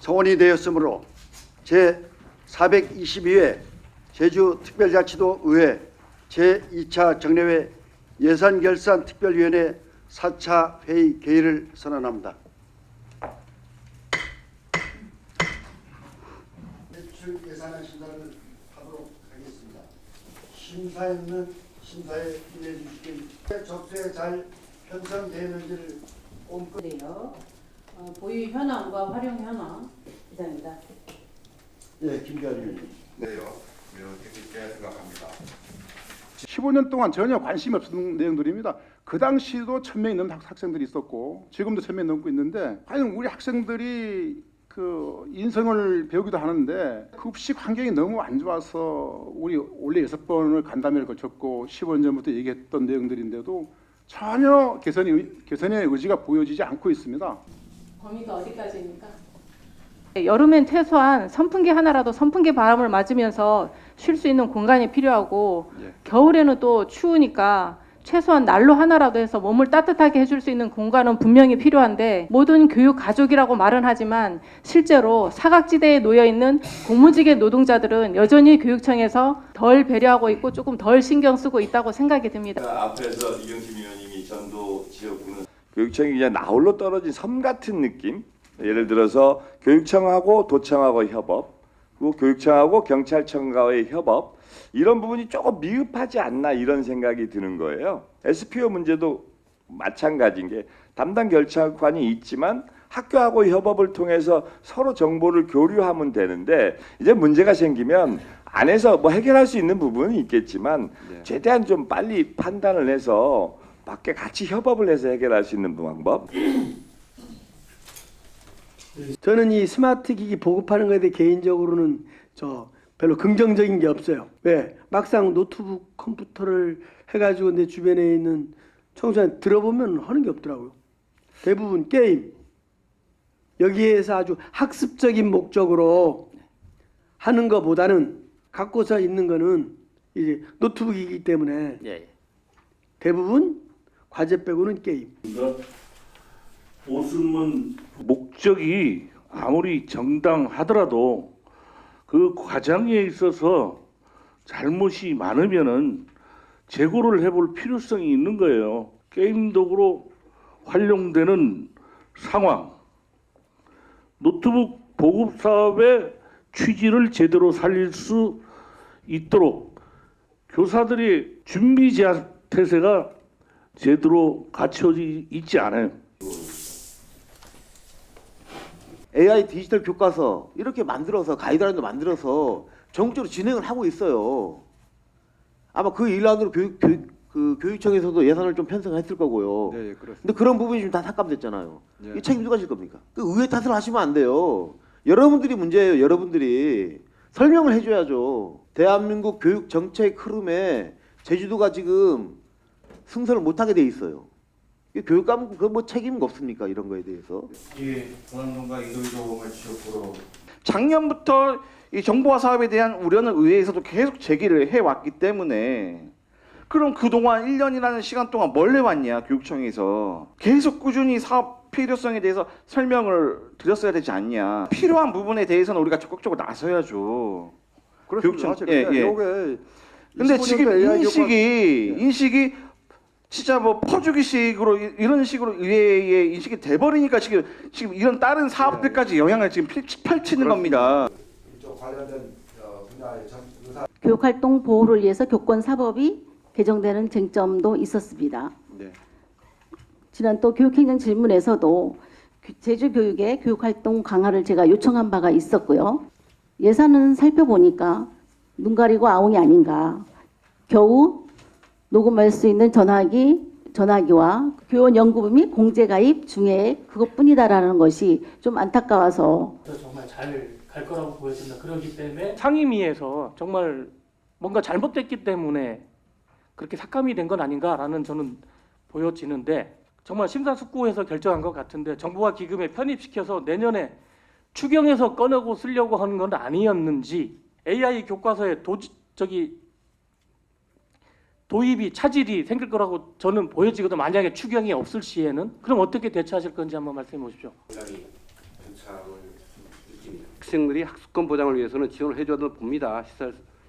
성원이 되었으므로 제422회 제주특별자치도의회 제2차 정례회 예산결산특별위원회 4차 회의 개의를 선언합니다. 매출 예산안 심사를 하도록 하겠습니다. 심사에는 심사에 임해 주시길 적수에 잘 편성되는지를 꼼꼼히요. 보유 현황과 활용 현황 이상입니다. 예, 김기환 의원님. 네요. 매우 뜻깊게 생각합니다. 15년 동안 전혀 관심이 없었던 내용들입니다. 그 당시도 1000명이 넘는 학생들이 있었고 지금도 1000명이 넘고 있는데 과연 우리 학생들이 그 인성을 배우기도 하는데 급식 환경이 너무 안 좋아서 우리 원래 6번을 간담회를 거쳤고 15년 전부터 얘기했던 내용들인데도 전혀 개선의 의지가 보여지지 않고 있습니다. 범위가 어디까지입니까? 여름엔 최소한 선풍기 하나라도 선풍기 바람을 맞으면서 쉴 수 있는 공간이 필요하고 겨울에는 또 추우니까 최소한 난로 하나라도 해서 몸을 따뜻하게 해줄 수 있는 공간은 분명히 필요한데 모든 교육 가족이라고 말은 하지만 실제로 사각지대에 놓여 있는 공무직의 노동자들은 여전히 교육청에서 덜 배려하고 있고 조금 덜 신경 쓰고 있다고 생각이 듭니다. 앞에서 이경심 의원님이 전도 지역구는 교육청이 그냥 나홀로 떨어진 섬 같은 느낌. 예를 들어서 교육청하고 도청하고 협업, 그리고 교육청하고 경찰청과의 협업 이런 부분이 조금 미흡하지 않나 이런 생각이 드는 거예요. SPO 문제도 마찬가지인 게 담당 결정관이 있지만 학교하고 협업을 통해서 서로 정보를 교류하면 되는데 이제 문제가 생기면 안에서 뭐 해결할 수 있는 부분은 있겠지만 최대한 좀 빨리 판단을 해서 밖에 같이 협업을 해서 해결할 수 있는 방법. 저는 이 스마트 기기 보급하는 것에 대해 개인적으로는 별로 긍정적인 게 없어요. 왜? 막상 노트북 컴퓨터를 해가지고 내 주변에 있는 청소년 들어보면 하는 게 없더라고요. 대부분 게임. 여기에서 아주 학습적인 목적으로 하는 것보다는 갖고서 있는 거는 이제 노트북이기 때문에 대부분 과제 빼고는 게임. 보수문 목적이 아무리 정당하더라도 그 과정에 있어서 잘못이 많으면은 재고를 해볼 필요성이 있는 거예요. 게임 도구로 활용되는 상황, 노트북 보급 사업의 취지를 제대로 살릴 수 있도록 교사들의 준비 태세가 제대로 갖춰져 있지 않아요. AI 디지털 교과서 이렇게 만들어서 가이드라인도 만들어서 전국적으로 진행을 하고 있어요. 아마 그 일환으로 교육청에서도 예산을 좀 편성했을 거고요. 네, 그렇습니다. 근데 그런 부분이 지금 다 삭감됐잖아요. 네. 이 책임 누가 질 겁니까? 그 의회 탓을 하시면 안 돼요. 여러분들이 문제예요. 여러분들이 설명을 해줘야죠. 대한민국 교육 정책 흐름에 제주도가 지금 승선을 못하게 돼 있어요. 교육감 그 뭐 책임 없습니까? 이런 거에 대해서. 예, 권한동과 이도희도 지역구로 작년부터 이 정보화 사업에 대한 우려는 의회에서도 계속 제기를 해왔기 때문에 그럼 그동안 1년이라는 시간 동안 뭘 해왔냐 교육청에서 계속 꾸준히 사업 필요성에 대해서 설명을 드렸어야 되지 않냐. 필요한 부분에 대해서는 우리가 적극적으로 나서야죠. 그렇습니다. 예. 근데 지금 인식이 진짜 뭐 퍼주기식으로 이런 식으로 의회의 인식이 돼버리니까 지금 이런 다른 사업들까지 영향을 지금 펼치는 겁니다. 이쪽 관련된 분야의 의사 교육활동 보호를 위해서 교권사법이 개정되는 쟁점도 있었습니다. 네. 지난 또 교육행정 질문에서도 제주교육의 교육활동 강화를 제가 요청한 바가 있었고요. 예산은 살펴보니까 눈 가리고 아웅이 아닌가. 겨우 녹음할 수 있는 전화기와 교원 연구부 및 공제 가입 중에 그것뿐이다라는 것이 좀 안타까워서 정말 잘 갈 거라고 보여진다. 그렇기 때문에 상임위에서 정말 뭔가 잘못됐기 때문에 그렇게 삭감이 된 건 아닌가라는 저는 보여지는데 정말 심사숙고해서 결정한 것 같은데 정부와 기금에 편입시켜서 내년에 추경해서 꺼내고 쓰려고 하는 건 아니었는지 AI 교과서에 도입이 차질이 생길 거라고 저는 보여지거든. 만약에 추경이 없을 시에는 그럼 어떻게 대처하실 건지 한번 말씀해 보십시오. 연락이 편차를 학생들이 학습권 보장을 위해서는 지원을 해줘도 봅니다.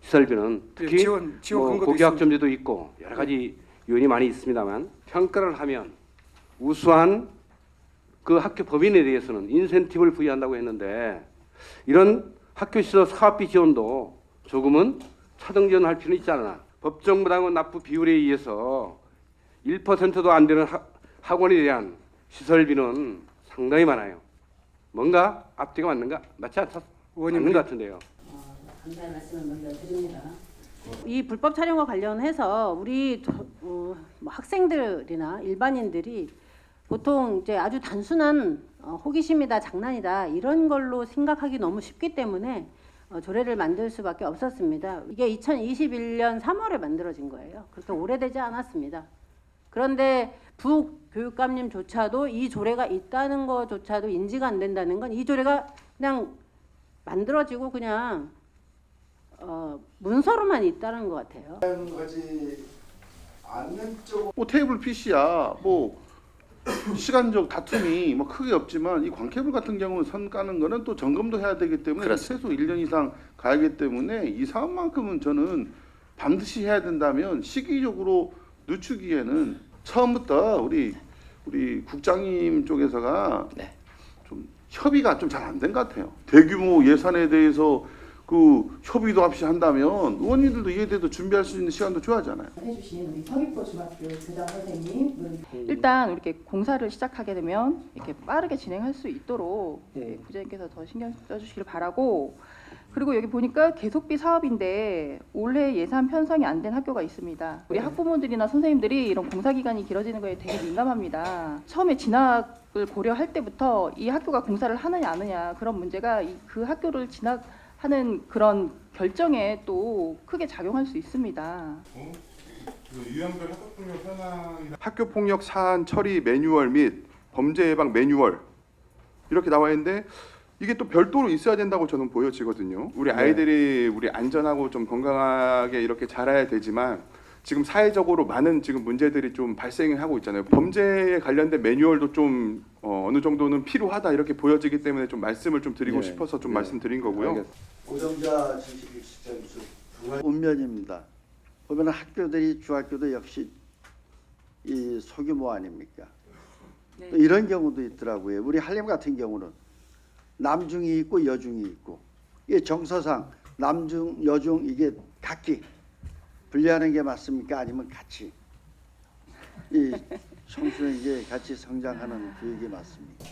시설비는 특히 지원 뭐 근거도 고교학점제도 있고 여러 가지 요인이 많이 있습니다만 평가를 하면 우수한 그 학교 법인에 대해서는 인센티브를 부여한다고 했는데 이런 학교 시설 사업비 지원도 조금은 차등 지원할 필요는 있지 않나. 법정부당원 납부 비율에 의해서 1%도 안 되는 학원에 대한 시설비는 상당히 많아요. 뭔가 앞뒤가 맞지 않는 것 같은데요. 감사의 말씀을 먼저 드립니다. 이 불법 촬영과 관련해서 우리 뭐 학생들이나 일반인들이 보통 이제 아주 단순한 호기심이다, 장난이다 이런 걸로 생각하기 너무 쉽기 때문에 조례를 만들 수밖에 없었습니다. 이게 2021년 3월에 만들어진 거예요. 그렇게 오래되지 않았습니다. 그런데 부교육감님조차도 이 조례가 있다는 것조차도 인지가 안 된다는 건 이 조례가 그냥 만들어지고 그냥 문서로만 있다는 것 같아요. 하지 않는 쪽 뭐 테이블 PC야 뭐 시간적 다툼이 뭐 크게 없지만 이 광케이블 같은 경우는 선 까는 거는 또 점검도 해야 되기 때문에 최소 1년 이상 가야기 때문에 이 사업만큼은 저는 반드시 해야 된다면 시기적으로 늦추기에는 처음부터 우리 국장님 쪽에서가 좀 협의가 좀 잘 안 된 것 같아요. 대규모 예산에 대해서 그 협의도 없이 한다면 의원님들도 이에 대해서 준비할 수 있는 시간도 줘야잖아요. 해주신 우리 서귀포 중학교 교장 선생님 일단 이렇게 공사를 시작하게 되면 이렇게 빠르게 진행할 수 있도록 부장님께서 더 신경 써주시길 바라고, 그리고 여기 보니까 계속비 사업인데 올해 예산 편성이 안 된 학교가 있습니다. 우리 학부모들이나 선생님들이 이런 공사 기간이 길어지는 거에 되게 민감합니다. 처음에 진학을 고려할 때부터 이 학교가 공사를 하느냐 안 하느냐 그런 문제가 그 학교를 진학하는 그런 결정에 또 크게 작용할 수 있습니다. 유형별 학교폭력 현황이나 학교폭력 사안 처리 매뉴얼 및 범죄 예방 매뉴얼 이렇게 나와 있는데 이게 또 별도로 있어야 된다고 저는 보여지거든요. 우리 아이들이 우리 안전하고 좀 건강하게 이렇게 자라야 되지만 지금 사회적으로 많은 지금 문제들이 좀 발생하고 있잖아요. 범죄에 관련된 매뉴얼도 좀 어느 정도는 필요하다 이렇게 보여지기 때문에 좀 말씀을 좀 드리고 싶어서 좀 말씀드린 거고요. 고정자 진실 시점수 운면입니다. 보면 학교들이 중학교도 역시 이 소규모 아닙니까? 또 이런 경우도 있더라고요. 우리 한림 같은 경우는 남중이 있고 여중이 있고 이게 정서상 남중 여중 이게 각기 분리하는 게 맞습니까? 아니면 같이 이 청소년에게 같이 성장하는 교육이 맞습니까?